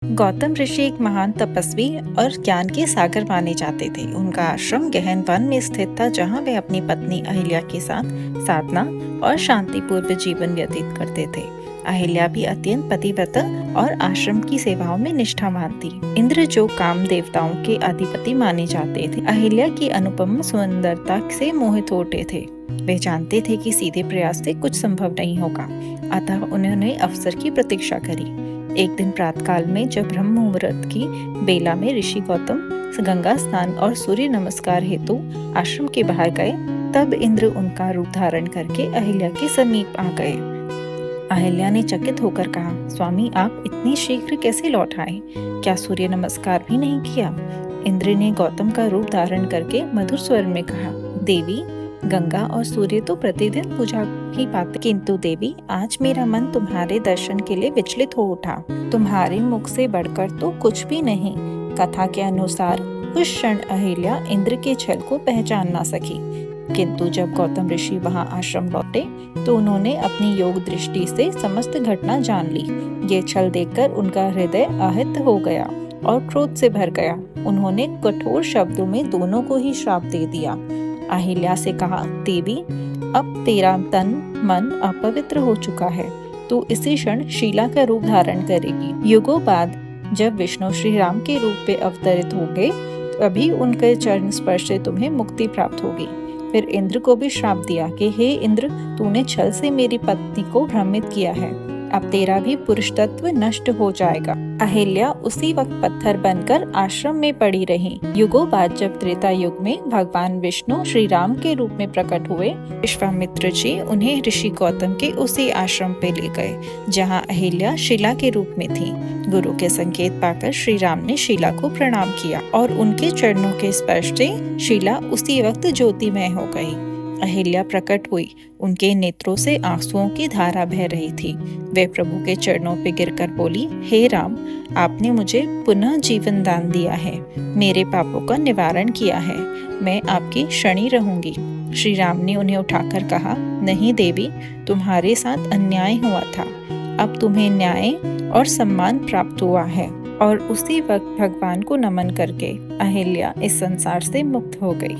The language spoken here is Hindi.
गौतम ऋषि एक महान तपस्वी और ज्ञान के सागर माने जाते थे। उनका आश्रम गहन वन में स्थित था, जहाँ वे अपनी पत्नी अहिल्या के साथ साधना और शांतिपूर्व जीवन व्यतीत करते थे। अहिल्या भी अत्यंत पतिव्रता और आश्रम की सेवाओं में निष्ठावान थी। इंद्र, जो काम देवताओं के अधिपति माने जाते थे, अहिल्या की अनुपम सुंदरता से मोहित होते थे। वे जानते थे कि सीधे प्रयास से कुछ संभव नहीं होगा, अतः उन्होंने अवसर की प्रतीक्षा करी। एक दिन प्रातःकाल में जब ब्रह्म मुहूर्त की बेला में ऋषि गौतम गंगा स्नान और सूर्य नमस्कार हेतु आश्रम के बाहर गए, तब इंद्र उनका रूप धारण करके अहिल्या के समीप आ गए। अहिल्या ने चकित होकर कहा, स्वामी, आप इतनी शीघ्र कैसे लौट आए? क्या सूर्य नमस्कार भी नहीं किया? इंद्र ने गौतम का रूप धारण करके मधुर स्वर में कहा, देवी, गंगा और सूर्य तो प्रतिदिन पूजा की बात, किंतु देवी, आज मेरा मन तुम्हारे दर्शन के लिए विचलित हो उठा। तुम्हारे मुख से बढ़कर तो कुछ भी नहीं। कथा के अनुसार उस क्षण अहिल्या इंद्र के छल को पहचान ना सकी, किंतु जब गौतम ऋषि वहां आश्रम लौटे तो उन्होंने अपनी योग दृष्टि से समस्त घटना जान ली। ये छल देखकर उनका हृदय आहित हो गया और क्रोध से भर गया। उन्होंने कठोर शब्दों में दोनों को ही श्राप दे दिया। अहिल्या से कहा, देवी, अब तेरा तन मन अपवित्र हो चुका है, तो इसी क्षण शीला का रूप धारण करेगी। युगों बाद जब विष्णु श्री राम के रूप में अवतरित होंगे, तभी उनके चरण स्पर्श से तुम्हें मुक्ति प्राप्त होगी। फिर इंद्र को भी श्राप दिया कि हे इंद्र, तूने छल से मेरी पत्नी को भ्रमित किया है, अब तेरा भी पुरुष तत्व नष्ट हो जाएगा। अहिल्या उसी वक्त पत्थर बनकर आश्रम में पड़ी रही। युगों बाद जब त्रेता युग में भगवान विष्णु श्री राम के रूप में प्रकट हुए, विश्वामित्र जी उन्हें ऋषि गौतम के उसी आश्रम पे ले गए, जहाँ अहिल्या शिला के रूप में थी। गुरु के संकेत पाकर श्री राम ने शिला को प्रणाम किया और उनके चरणों के स्पर्श से शिला उसी वक्त ज्योतिमय हो गई। अहिल्या प्रकट हुई। उनके नेत्रों से आंसुओं की धारा बह रही थी। वे प्रभु के चरणों पर गिरकर बोली, हे राम, आपने मुझे पुनः जीवन दान दिया है, मेरे पापों का निवारण किया है, मैं आपकी शरणी रहूंगी। श्री राम ने उन्हें उठाकर कहा, नहीं देवी, तुम्हारे साथ अन्याय हुआ था, अब तुम्हें न्याय और सम्मान प्राप्त हुआ है। और उसी वक्त भगवान को नमन करके अहिल्या इस संसार से मुक्त हो गई।